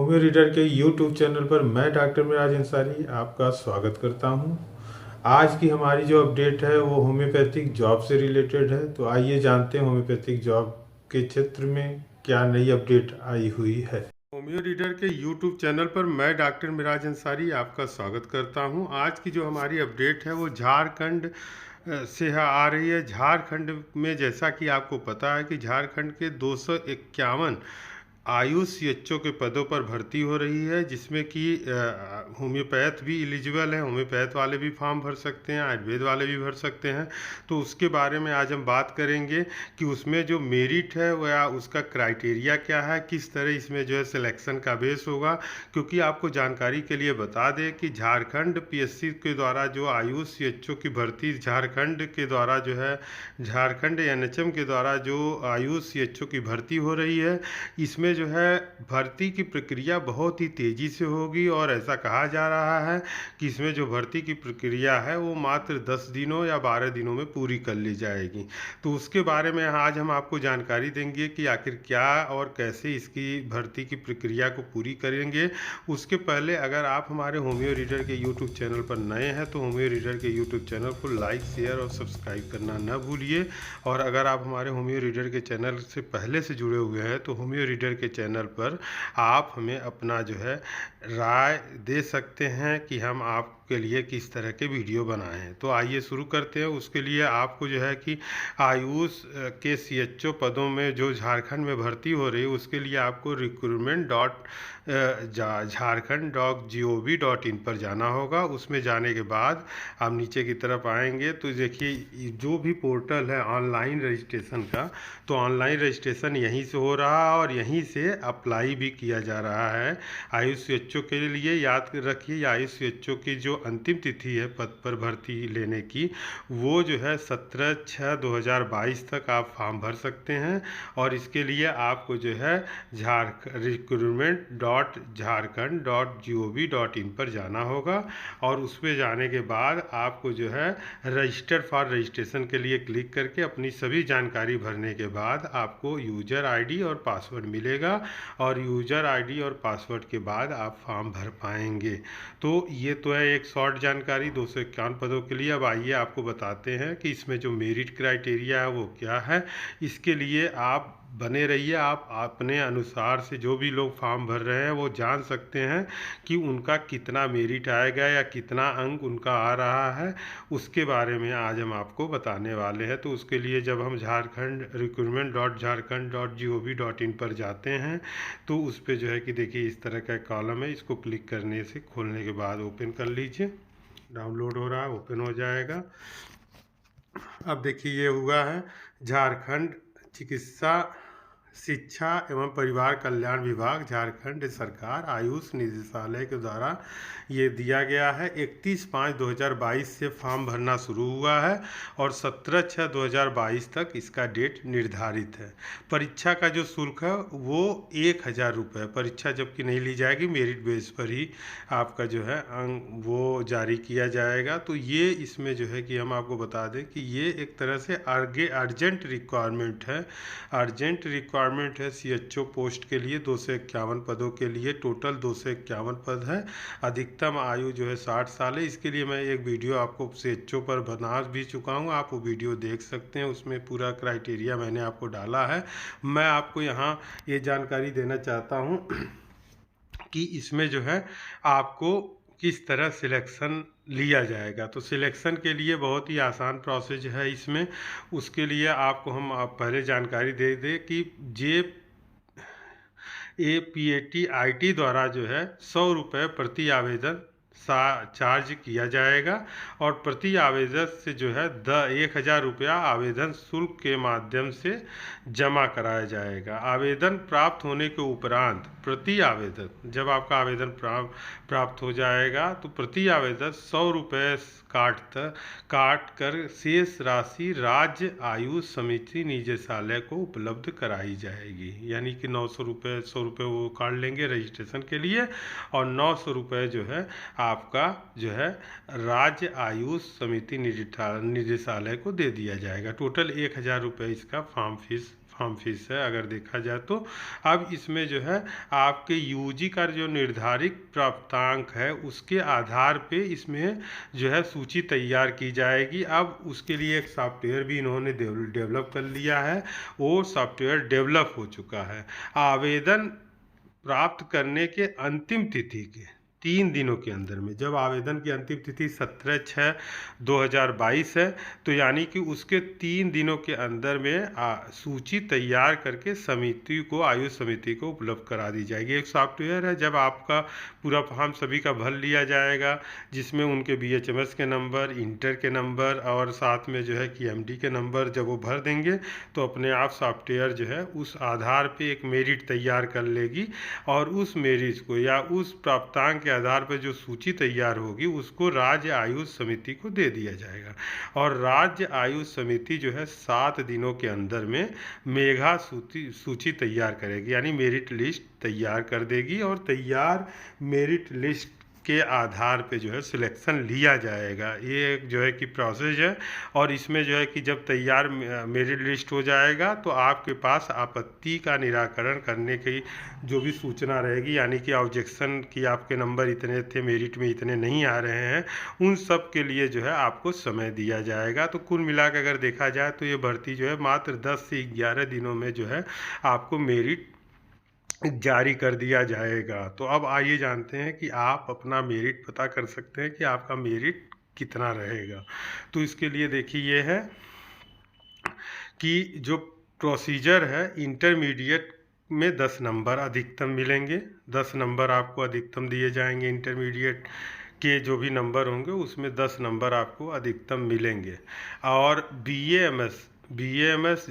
Homeo reader के YouTube channel पर मैं डॉक्टर मिराज अंसारी आपका स्वागत करता हूं। आज की हमारी जो अपडेट है वो होम्योपैथिक जॉब से रिलेटेड है। तो आइए जानते हैं होम्योपैथिक जॉब के क्षेत्र में क्या नई अपडेट आई हुई है। होम्यो रीडर के यूट्यूब चैनल पर मैं डॉक्टर मिराज अंसारी आपका स्वागत करता हूं। आज की जो हमारी अपडेट है वो झारखंड से आ रही है। झारखंड में जैसा कि आपको पता है कि झारखंड के 251 आयुष सीएचओ के पदों पर भर्ती हो रही है, जिसमें कि होम्योपैथ भी एलिजिबल है। होम्योपैथ वाले भी फॉर्म भर सकते हैं, आयुर्वेद वाले भी भर सकते हैं। तो उसके बारे में आज हम बात करेंगे कि उसमें जो मेरिट है वह उसका क्राइटेरिया क्या है, किस तरह इसमें जो है सिलेक्शन का बेस होगा। क्योंकि आपको जानकारी के लिए बता दें कि झारखंड पीएससी के द्वारा जो आयुष सीएचओ की भर्ती झारखंड के द्वारा जो है झारखंड एनएचएम के द्वारा जो आयुष सीएचओ की भर्ती हो रही है, इसमें जो है भर्ती की प्रक्रिया बहुत ही तेज़ी से होगी। और ऐसा कहा जा रहा है कि इसमें जो भर्ती की प्रक्रिया है वो मात्र 10 दिनों या 12 दिनों में पूरी कर ली जाएगी। तो उसके बारे में आज हम आपको जानकारी देंगे कि आखिर क्या और कैसे इसकी भर्ती की प्रक्रिया को पूरी करेंगे। उसके पहले अगर आप हमारे होम्यो रीडर के यूट्यूब चैनल पर नए हैं तो होम्यो रीडर के यूट्यूब चैनल को लाइक, शेयर और सब्सक्राइब करना न भूलिए। और अगर आप हमारे होम्यो रीडर के चैनल से पहले से जुड़े हुए हैं तो होम्यो रीडर के चैनल पर आप हमें अपना जो है राय दे सकते हैं कि हम आपके लिए किस तरह के वीडियो बनाएं। तो आइए शुरू करते हैं। उसके लिए आपको जो है कि आयुष के सीएचओ पदों में जो झारखंड में भर्ती हो रही है उसके लिए आपको recruitment.jharkhand.gov.in पर जाना होगा। उसमें जाने के बाद आप नीचे की तरफ आएंगे तो देखिए जो भी पोर्टल है ऑनलाइन रजिस्ट्रेशन का, तो ऑनलाइन रजिस्ट्रेशन यहीं से हो रहा है और यहीं से अप्लाई भी किया जा रहा है आयुष सीएचओ के लिए। याद रखिए आयुष सीएचओ की जो अंतिम तिथि है पद पर भर्ती लेने की वो जो है 17/6/2022 तक आप फॉर्म भर सकते हैं। और इसके लिए आपको जो है recruitment.jharkhand.gov.in पर जाना होगा। और उस पर जाने के बाद आपको जो है रजिस्टर फॉर रजिस्ट्रेशन के लिए क्लिक करके अपनी सभी जानकारी भरने के बाद आपको यूजर आईडी और पासवर्ड मिलेगा। और यूजर आईडी और पासवर्ड के बाद आप फॉर्म भर पाएंगे। तो ये तो है एक शॉर्ट जानकारी 251 पदों के लिए। अब आइए आपको बताते हैं कि इसमें जो मेरिट क्राइटेरिया है वो क्या है। इसके लिए आप बने रहिए। आप अपने अनुसार से जो भी लोग फॉर्म भर रहे हैं वो जान सकते हैं कि उनका कितना मेरिट आएगा या कितना अंक उनका आ रहा है। उसके बारे में आज हम आपको बताने वाले हैं। तो उसके लिए जब हम झारखंड recruitment.jharkhand.gov.in पर जाते हैं तो उस पर जो है कि देखिए इस तरह का कॉलम है। इसको क्लिक करने से खोलने के बाद ओपन कर लीजिए। डाउनलोड हो रहा है, ओपन हो जाएगा। अब देखिए ये हुआ है झारखंड चिकित्सा शिक्षा एवं परिवार कल्याण विभाग झारखंड सरकार आयुष निदेशालय के द्वारा ये दिया गया है। 31/5/2022 से फॉर्म भरना शुरू हुआ है और 17/6/2022 तक इसका डेट निर्धारित है। परीक्षा का जो शुल्क है वो 1000 रुपये। परीक्षा जबकि नहीं ली जाएगी, मेरिट बेस पर ही आपका जो है अंक वो जारी किया जाएगा। तो ये इसमें जो है कि हम आपको बता दें कि ये एक तरह से अर्जेंट रिक्वायरमेंट है। अर्जेंट रिक्वायरमेंट है सीएचओ पोस्ट के लिए 251 पदों के लिए। टोटल 251 पद है। अधिकतम आयु जो है 60 साल है। इसके लिए मैं एक वीडियो आपको सीएचओ पर बना भी चुका हूँ, आप वो वीडियो देख सकते हैं। उसमें पूरा क्राइटेरिया मैंने आपको डाला है। मैं आपको यहाँ ये जानकारी देना चाहता हूँ कि इसमें जो है आपको किस तरह सिलेक्शन लिया जाएगा। तो सिलेक्शन के लिए बहुत ही आसान प्रोसेस है इसमें। उसके लिए आपको हम पहले जानकारी दे दें कि JAPAT द्वारा जो है 100 रुपये प्रति आवेदन चार्ज किया जाएगा। और प्रति आवेदन से जो है 1000 रुपया आवेदन शुल्क के माध्यम से जमा कराया जाएगा। आवेदन प्राप्त होने के उपरांत प्रति आवेदन जब आपका आवेदन प्राप्त हो जाएगा तो प्रति आवेदन 100 रुपये काट कर शेष राशि राज्य आयुष समिति निदेशालय को उपलब्ध कराई जाएगी। यानी कि 900 रुपये 100 रुपये वो काट लेंगे रजिस्ट्रेशन के लिए और 900 रुपये जो है आपका जो है राज्य आयुष समिति निदेशालय को दे दिया जाएगा। टोटल 1000 रुपये इसका फॉर्म फॉर्म फीस है अगर देखा जाए तो। अब इसमें जो है आपके यूजी का जो निर्धारित प्राप्तांक है उसके आधार पे इसमें जो है सूची तैयार की जाएगी। अब उसके लिए एक सॉफ्टवेयर भी इन्होंने डेवलप कर लिया है, वो सॉफ्टवेयर डेवलप हो चुका है। आवेदन प्राप्त करने के अंतिम तिथि के 3 दिनों के अंदर में, जब आवेदन की अंतिम तिथि 17/6/2022 है, तो यानी कि उसके 3 दिनों के अंदर में सूची तैयार करके समिति को, आयुष समिति को उपलब्ध करा दी जाएगी। एक सॉफ्टवेयर है, जब आपका पूरा फॉर्म सभी का भर लिया जाएगा, जिसमें उनके BHMS के नंबर, इंटर के नंबर और साथ में जो है कि MD के नंबर जब वो भर देंगे तो अपने आप सॉफ्टवेयर जो है उस आधार पे एक मेरिट तैयार कर लेगी और उस मेरिट को या उस प्राप्तांक के आधार पर जो सूची तैयार होगी उसको राज्य आयुष समिति को दे दिया जाएगा। और राज्य आयुष समिति जो है 7 दिनों के अंदर में मेगा सूची तैयार करेगी, यानी मेरिट लिस्ट तैयार कर देगी और तैयार मेरिट लिस्ट के आधार पे जो है सिलेक्शन लिया जाएगा। ये एक जो है कि प्रोसेस है। और इसमें जो है कि जब तैयार मेरिट लिस्ट हो जाएगा तो आपके पास आपत्ति का निराकरण करने की जो भी सूचना रहेगी, यानी कि ऑब्जेक्शन कि आपके नंबर इतने थे, मेरिट में इतने नहीं आ रहे हैं, उन सब के लिए जो है आपको समय दिया जाएगा। तो कुल मिला के अगर देखा जाए तो ये भर्ती जो है मात्र 10 से 11 दिनों में जो है आपको मेरिट जारी कर दिया जाएगा। तो अब आइए जानते हैं कि आप अपना मेरिट पता कर सकते हैं कि आपका मेरिट कितना रहेगा। तो इसके लिए देखिए ये है कि जो प्रोसीजर है, इंटरमीडिएट में 10 नंबर अधिकतम मिलेंगे, 10 नंबर आपको अधिकतम दिए जाएंगे। इंटरमीडिएट के जो भी नंबर होंगे उसमें 10 नंबर आपको अधिकतम मिलेंगे। और BAMS, GAMS,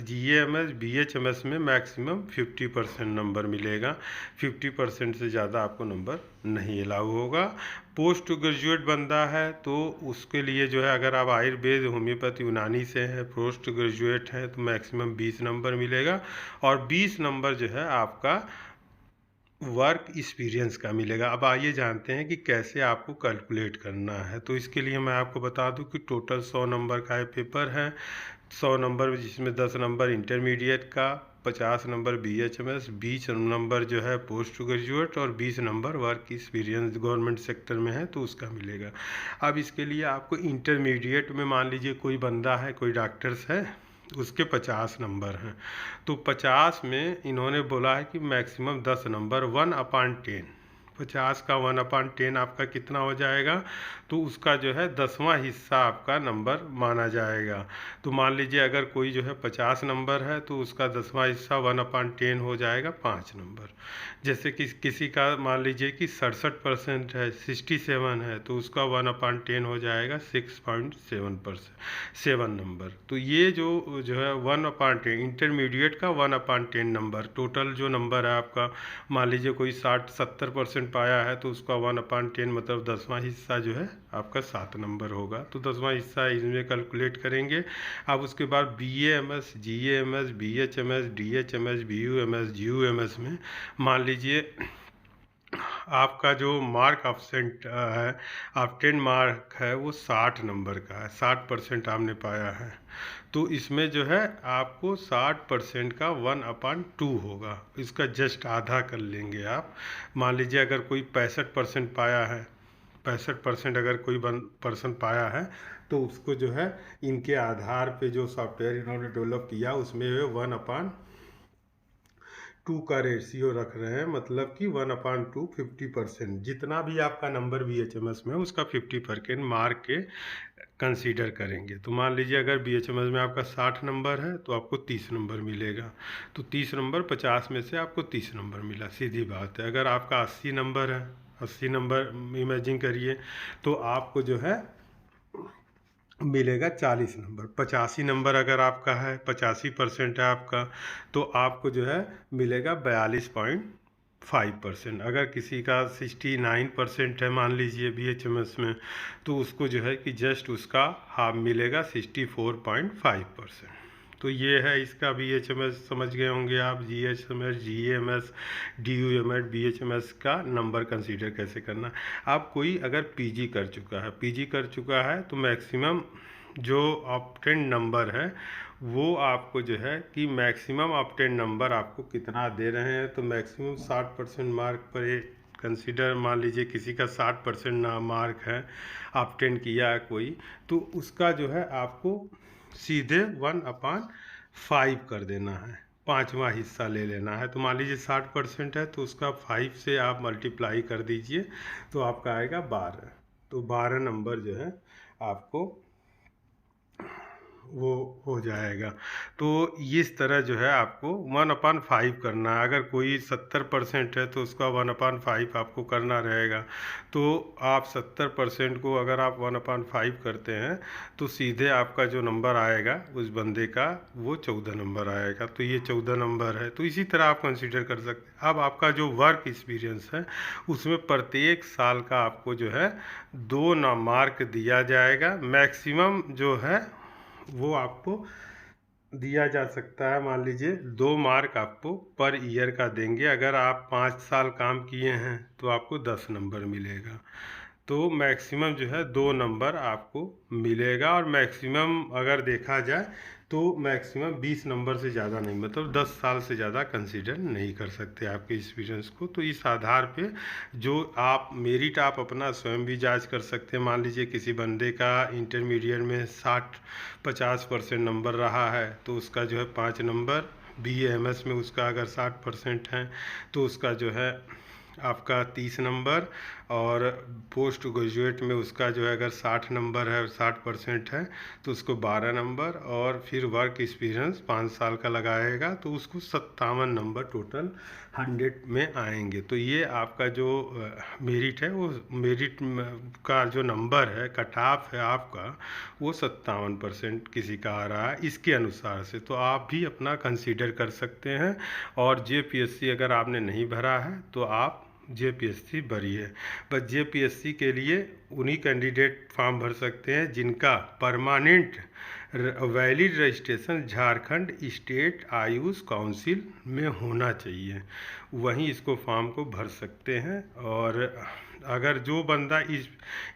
BHMS में मैक्सिमम 50% नंबर मिलेगा, 50% से ज़्यादा आपको नंबर नहीं अलाउ होगा। पोस्ट ग्रेजुएट बंदा है तो उसके लिए जो है, अगर आप आयुर्वेद, होम्योपैथी, यूनानी से हैं, पोस्ट ग्रेजुएट हैं, तो मैक्सिमम 20 नंबर मिलेगा। और 20 नंबर जो है आपका वर्क एक्सपीरियंस का मिलेगा। अब आइए जानते हैं कि कैसे आपको कैलकुलेट करना है। तो इसके लिए मैं आपको बता दूं कि टोटल 100 नंबर का ये पेपर है। 100 नंबर जिसमें 10 नंबर इंटरमीडिएट का, 50 नंबर BHMS, 20 नंबर जो है पोस्ट ग्रेजुएट और 20 number work experience government sector में है तो उसका मिलेगा। अब इसके लिए आपको इंटरमीडिएट में मान लीजिए कोई बंदा है, कोई डॉक्टर्स है, उसके 50 नंबर हैं, तो 50 में इन्होंने बोला है कि मैक्सिमम 10 नंबर 1/10, 50 का 1/10 आपका कितना हो जाएगा, तो उसका जो है 10वां हिस्सा आपका नंबर माना जाएगा। तो मान लीजिए अगर कोई जो है 50 नंबर है तो उसका 10वां हिस्सा 1/10 हो जाएगा 5 नंबर। जैसे कि किसी का मान लीजिए कि 67% है, 67 है, तो उसका 1/10 हो जाएगा 6.7 नंबर। तो ये जो है 1/10 इंटरमीडिएट का 1/10 नंबर, टोटल जो नंबर है आपका, मान लीजिए कोई 60-70% पाया है तो उसका 1/10 मतलब 10वां हिस्सा जो है आपका 7 नंबर होगा। तो 10वां हिस्सा इसमें कैलकुलेट करेंगे। अब उसके बाद BAMS, GAMS, BHMS, DHMS, BUMS, GUMS में मान लीजिए आपका जो मार्क ऑब्सेंट है, ऑब्टेन मार्क है, वो 60 नंबर का है, 60% आपने पाया है, तो इसमें जो है आपको 60% का 1/2 होगा, इसका जस्ट आधा कर लेंगे आप। मान लीजिए अगर कोई 65% पाया है, 65% अगर कोई पर्सन पाया है तो उसको जो है इनके आधार पे जो सॉफ्टवेयर इन्होंने डेवलप किया उसमें 1/2 का रेशियो रख रहे हैं, मतलब कि 1/2 50%, जितना भी आपका नंबर BHMS में उसका 50% मार्क के कंसीडर करेंगे। तो मान लीजिए अगर BHMS में आपका 60 नंबर है तो आपको 30 नंबर मिलेगा, तो 30 नंबर 50 में से आपको 30 नंबर मिला, सीधी बात है। अगर आपका 80 नंबर है, 80 नंबर इमेजिन करिए, तो आपको जो है मिलेगा 40 नंबर। 85 नंबर अगर आपका है, 85% है आपका, तो आपको जो है मिलेगा 42.5%। अगर किसी का 69% है मान लीजिए BHMS में, तो उसको जो है कि जस्ट उसका हाफ मिलेगा 64.5%। तो ये है इसका BHMS, समझ गए होंगे आप। GHMS, GAMS, DUMS, BHMS का नंबर कंसीडर कैसे करना। आप कोई अगर PG कर चुका है तो मैक्सिमम जो ऑप्टेन नंबर है वो आपको जो है कि मैक्सिमम ऑब्टेन नंबर आपको कितना दे रहे हैं। तो मैक्सिमम 60% मार्क पर ये कंसीडर, मान लीजिए किसी का 60% ना मार्क है, ऑब्टेन किया है कोई, तो उसका जो है आपको सीधे 1/5 कर देना है, 5वां हिस्सा ले लेना है। तो मान लीजिए 60% है तो उसका 5 से आप मल्टीप्लाई कर दीजिए तो आपका आएगा 12। तो 12 नंबर जो है आपको वो हो जाएगा। तो इस तरह जो है आपको 1/5 करना है। अगर कोई 70% है तो उसका 1/5 आपको करना रहेगा। तो आप 70% को अगर आप 1/5 करते हैं तो सीधे आपका जो नंबर आएगा उस बंदे का वो 14 नंबर आएगा। तो ये 14 नंबर है। तो इसी तरह आप कंसीडर कर सकते हैं। अब आपका जो वर्क एक्सपीरियंस है उसमें प्रत्येक साल का आपको जो है 2 मार्क दिया जाएगा। मैक्सिमम जो है वो आपको दिया जा सकता है, मान लीजिए 2 मार्क आपको पर ईयर का देंगे। अगर आप 5 साल काम किए हैं तो आपको 10 नंबर मिलेगा। तो मैक्सिमम जो है 2 नंबर आपको मिलेगा। और मैक्सिमम अगर देखा जाए तो मैक्सिमम 20 नंबर से ज़्यादा नहीं, मतलब 10 साल से ज़्यादा कंसीडर नहीं कर सकते आपके एक्सपीरियंस को। तो इस आधार पे जो आप मेरिट आप अपना स्वयं भी जांच कर सकते हैं। मान लीजिए किसी बंदे का इंटरमीडिएट में 60-50% नंबर रहा है तो उसका जो है 5 नंबर, BA MS में उसका अगर 60% है तो उसका जो है आपका 30 नंबर, और पोस्ट ग्रेजुएट में उसका जो है अगर 60 नंबर है और 60% है तो उसको 12 नंबर, और फिर वर्क एक्सपीरियंस 5 साल का लगाएगा तो उसको 57 नंबर टोटल 100 में आएंगे। तो ये आपका जो मेरिट है वो मेरिट का जो नंबर है, कट ऑफ है आपका, वो 57% किसी का आ रहा है इसके अनुसार से। तो आप भी अपना कंसीडर कर सकते हैं। और JPSC अगर आपने नहीं भरा है तो आप JPSC भरिए। बस JPSC के लिए उन्हीं कैंडिडेट फॉर्म भर सकते हैं जिनका permanent valid registration Jharkhand state Ayush council में होना चाहिए, वहीं इसको फॉर्म को भर सकते हैं। और अगर जो बंदा इस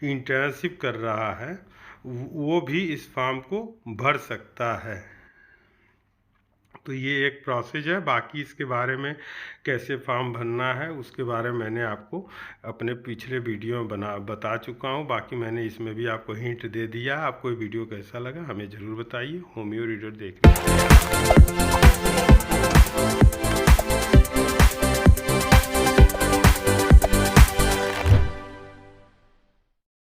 इंटर्नशिप कर रहा है वो भी इस फॉर्म को भर सकता है। तो ये एक प्रोसेस है। बाकी इसके बारे में कैसे फॉर्म भरना है उसके बारे में मैंने आपको अपने पिछले वीडियो में बता चुका हूँ। बाकी मैंने इसमें भी आपको हिंट दे दिया। आपको ये वीडियो कैसा लगा हमें ज़रूर बताइए। होमियो रीडर देखने